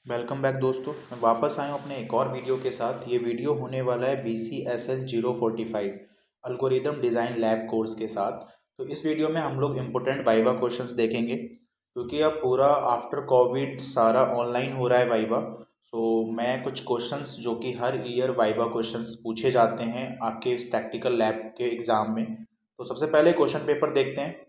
Welcome back दोस्तों। मैं वापस आया हूँ अपने एक और वीडियो के साथ। ये वीडियो होने वाला है BCSL 045 algorithm design lab course के साथ। तो इस वीडियो में हम लोग इम्पोर्टेंट वाइवा क्वेश्चंस देखेंगे, क्योंकि अब पूरा आफ्टर कोविड सारा ऑनलाइन हो रहा है वाइवा। सो मैं कुछ क्वेश्चंस जो कि हर ईयर वाइवा क्वेश्चंस पूछे जाते हैं आपके इस प्रैक्टिकल लैब के एग्ज़ाम में। तो सबसे पहले क्वेश्चन पेपर देखते हैं।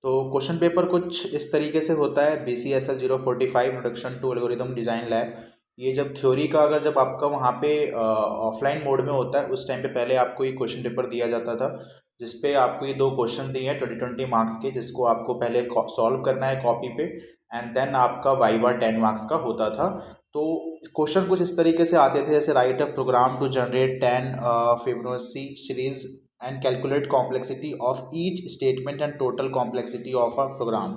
तो क्वेश्चन पेपर कुछ इस तरीके से होता है। BCSL 045 introduction to algorithm design lab. ये जब थ्योरी का अगर जब आपका वहाँ पे ऑफलाइन मोड में होता है, उस टाइम पे पहले आपको ये क्वेश्चन पेपर दिया जाता था, जिसपे आपको ये दो क्वेश्चन दिए हैं 20-20 मार्क्स के, जिसको आपको पहले सॉल्व करना है कॉपी पे, एंड देन आपका वाइवा 10 मार्क्स का होता था। तो क्वेश्चन कुछ इस तरीके से आते थे, जैसे write a program to generate 10 Fibonacci series and calculate complexity of each statement and total complexity of a program.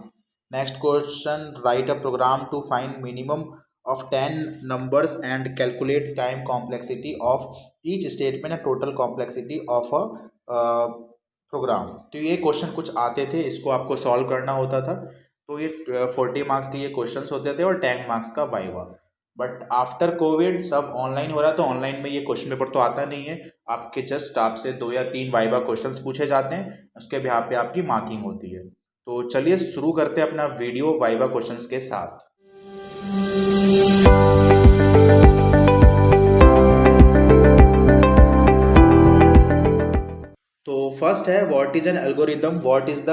Next question, write a program to find minimum of 10 numbers and calculate time complexity of each statement and total complexity of a program. तो ये question कुछ आते थे, इसको आपको solve करना होता था। तो ये 40 मार्क्स के ये क्वेश्चंस होते थे और 10 मार्क्स का वाइवा। बट आफ्टर कोविड सब ऑनलाइन हो रहा है, तो ऑनलाइन में ये क्वेश्चन पेपर तो आता नहीं है। आपके जस्ट आपसे 2 या 3 वाइवा क्वेश्चंस पूछे जाते हैं, उसके बिहाफ पे आपकी मार्किंग होती है। तो चलिए शुरू करते हैं अपना वीडियो वाइवा क्वेश्चंस के साथ। तो फर्स्ट है, what is an algorithm, what is the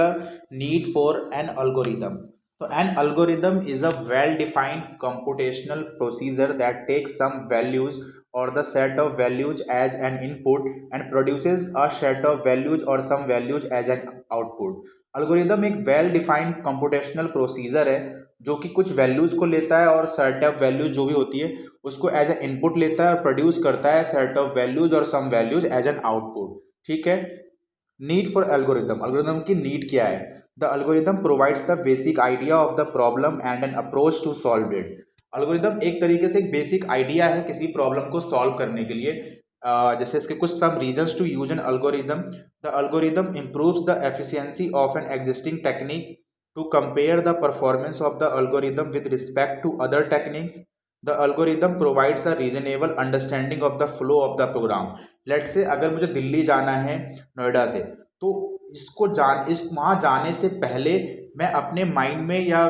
need for an algorithm. तो an algorithm is a well defined computational procedure that takes some values or the set of values as an input and produces a set of values or some values as an output। algorithm एक well defined computational procedure है जो कि कुछ values को लेता है और set of values जो भी होती है उसको as an input लेता है और produce करता है set of values और some values as an output। ठीक है। नीड फॉर एल्गोरिदम, एल्गोरिदम की नीड क्या है? The algorithm provides the basic idea of the problem and an approach to solve it. Algorithm एक तरीके से एक बेसिक आइडिया है किसी प्रॉब्लम को सॉल्व करने के लिए। जैसे इसके कुछ some reasons to use an algorithm. The algorithm improves the efficiency of an existing technique to compare the performance of the algorithm with respect to other techniques. The algorithm provides a reasonable understanding of the flow of the program. Let's say अगर मुझे दिल्ली जाना है नोएडा से, तो इसको इस वहाँ जाने से पहले मैं अपने माइंड में या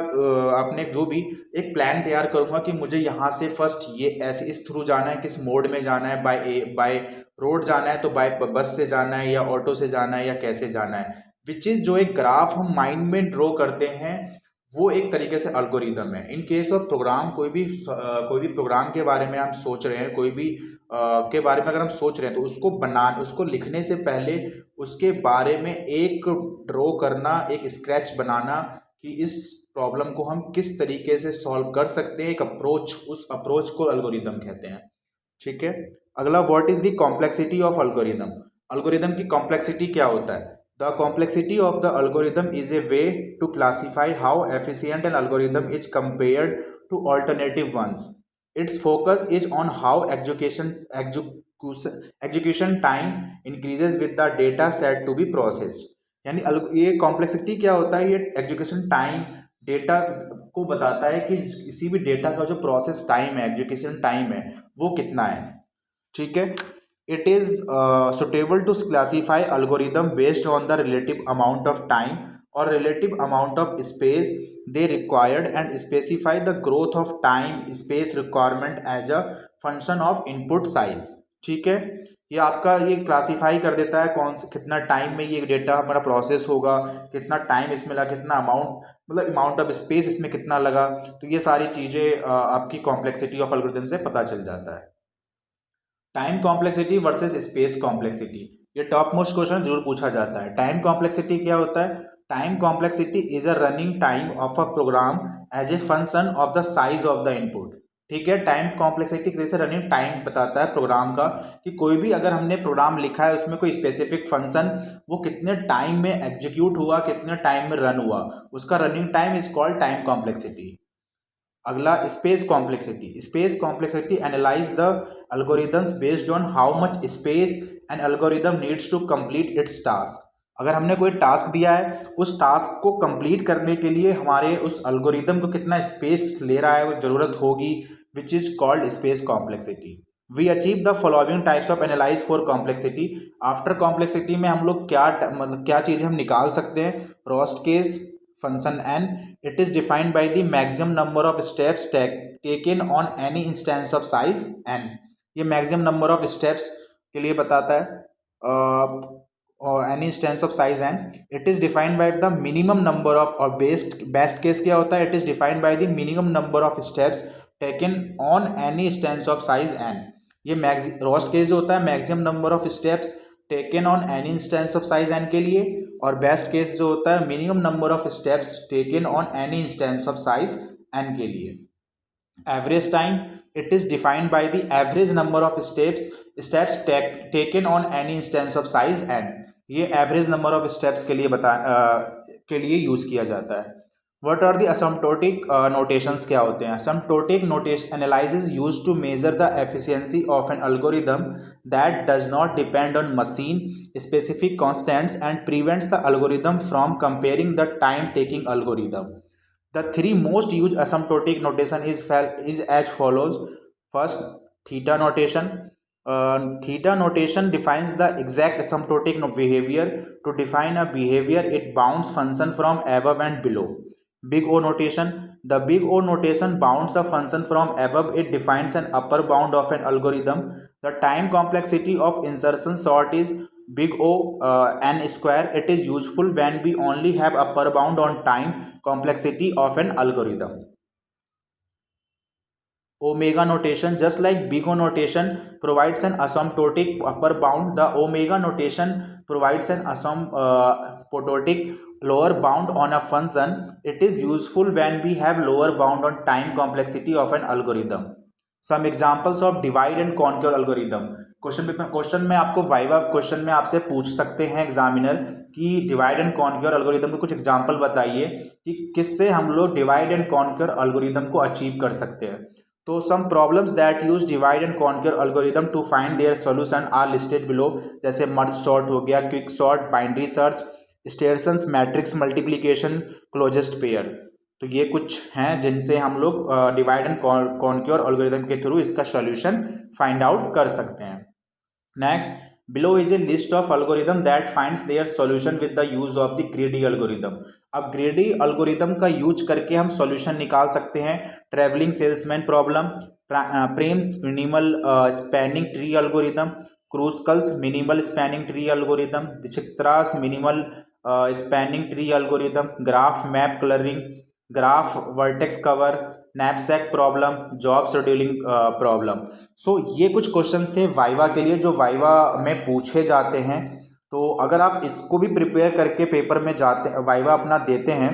अपने जो भी एक प्लान तैयार करूंगा कि मुझे यहाँ से फर्स्ट ये ऐसे इस थ्रू जाना है, किस मोड में जाना है, बाय रोड जाना है तो बाय बस से जाना है या ऑटो से जाना है या कैसे जाना है। विच इज जो एक ग्राफ हम माइंड में ड्रॉ करते हैं, वो एक तरीके से अल्गोरिदम है। इन केस ऑफ प्रोग्राम, कोई भी प्रोग्राम के बारे में हम सोच रहे हैं, कोई भी के बारे में अगर हम सोच रहे हैं, तो उसको लिखने से पहले उसके बारे में एक ड्रॉ करना, एक स्केच बनाना कि इस प्रॉब्लम को हम किस तरीके से सॉल्व कर सकते हैं, एक अप्रोच, उस अप्रोच को अल्गोरिदम कहते हैं। ठीक है। अगला, what is the complexity of algorithm. Algorithm की कॉम्प्लेक्सिटी क्या होता है? The complexity of the algorithm is a way to classify how efficient an algorithm is compared to alternative ones. It's focus is on how execution time increases with the data set to be processed. यानी ये complexity क्या होता है? ये execution time data को बताता है कि किसी भी डेटा का जो प्रोसेस टाइम है, एग्जीक्यूशन टाइम है, वो कितना है। ठीक है। It is suitable to classify algorithm based on the relative amount of time और relative amount of space they required and specify the growth of time space requirement as a function of input size. ठीक है। ये आपका ये classify कर देता है कौन से कितना टाइम में ये डेटा हमारा प्रोसेस होगा, कितना टाइम इसमें लगा, कितना अमाउंट, मतलब अमाउंट ऑफ स्पेस इसमें कितना लगा। तो ये सारी चीजें आपकी कॉम्प्लेक्सिटी ऑफ एल्गोरिथम से पता चल जाता है। Time complexity versus space complexity, ये टॉप मोस्ट क्वेश्चन जरूर पूछा जाता है। टाइम कॉम्प्लेक्सिटी क्या होता है? Time complexity is a running time of a program as a function of the size of the input. ठीक है। टाइम कॉम्प्लेक्सिटी जैसे रनिंग टाइम बताता है प्रोग्राम का, कि कोई भी अगर हमने प्रोग्राम लिखा है उसमें कोई स्पेसिफिक फंक्शन, वो कितने टाइम में एग्जीक्यूट हुआ, कितने टाइम में रन हुआ, उसका running time is called time complexity. अगला, space complexity. Space complexity analyze the algorithms based on how much space an algorithm needs to complete its task। अगर हमने कोई टास्क दिया है, उस टास्क को कंप्लीट करने के लिए हमारे उस एल्गोरिदम को कितना स्पेस ले रहा है वो जरूरत होगी, which is called space complexity. We achieve the following types of analyse for complexity. After complexity में हम लोग क्या मतलब क्या चीजें हम निकाल सकते हैं। Worst case function n, it is defined by the maximum number of steps taken on any instance of size n. ये मैक्सिमम नंबर ऑफ स्टेप्स के लिए बताता है or any instance of size n. It is defined by the minimum number of, और best case क्या होता है, it is defined by the minimum number of steps taken on any instance of size n. ये roast case जो होता है maximum number of steps taken on any instance of size n के लिए, और बेस्ट केस जो होता है minimum number of steps taken on any instance of size n के लिए। Average time, it is defined by the average number of steps taken on any instance of size n. ये average number of steps के लिए use किया जाता है। What are the asymptotic notations, क्या होते हैं। Asymptotic notation analysis used to measure the efficiency of an algorithm that does not depend on machine specific constants and prevents the algorithm from comparing the time taking algorithm. The three most used asymptotic notation is as follows. First, theta notation. Theta notation defines the exact asymptotic behavior. To define a behavior, it bounds function from above and below. Big O notation. The big O notation bounds the function from above. It defines an upper bound of an algorithm. The time complexity of insertion sort is big O n square. It is useful when we only have upper bound on time complexity of an algorithm. Omega notation, just like big O notation provides an asymptotic upper bound, the omega notation provides an asymptotic lower bound on a function. It is useful when we have lower bound on time complexity of an algorithm. Some examples of divide and conquer algorithm. Question में आपको viva question में आपसे पूछ सकते हैं examiner कि divide and conquer algorithm के कुछ एग्जांपल बताइए कि किससे हम लोग डिवाइड एंड कॉन्क्योर एल्गोरिदम को अचीव कर सकते हैं। तो some problems that use divide and conquer algorithm to find their solution are listed below, जैसे मर्ज सॉर्ट हो गया, quick sort, binary search, Strassen's matrix multiplication, closest pair. तो ये कुछ हैं जिनसे हम लोग डिवाइड एंड कॉन्क्योर एल्गोरिदम के थ्रू इसका सॉल्यूशन फाइंड आउट कर सकते हैं। Next, below is a list of algorithm that finds their solution with the use of the greedy algorithm. अब greedy algorithm का यूज करके हम सॉल्यूशन निकाल सकते हैं। Travelling salesman problem, Prim's minimal spanning tree algorithm, Kruskal's minimal spanning tree algorithm, Dijkstra's minimal spanning tree algorithm, graph map colouring, graph vertex cover, knapsack problem, job scheduling problem. So ये कुछ questions थे viva के लिए जो viva में पूछे जाते हैं। तो अगर आप इसको भी प्रिपेयर करके पेपर में जाते वाइवा अपना देते हैं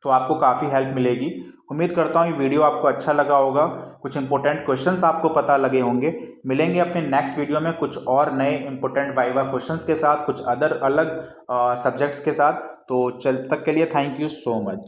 तो आपको काफ़ी हेल्प मिलेगी। उम्मीद करता हूँ ये वीडियो आपको अच्छा लगा होगा, कुछ इंपॉर्टेंट क्वेश्चंस आपको पता लगे होंगे। मिलेंगे अपने नेक्स्ट वीडियो में कुछ और नए इंपॉर्टेंट वाइवा क्वेश्चंस के साथ, कुछ अदर अलग सब्जेक्ट्स के साथ। तो तक के लिए थैंक यू सो मच।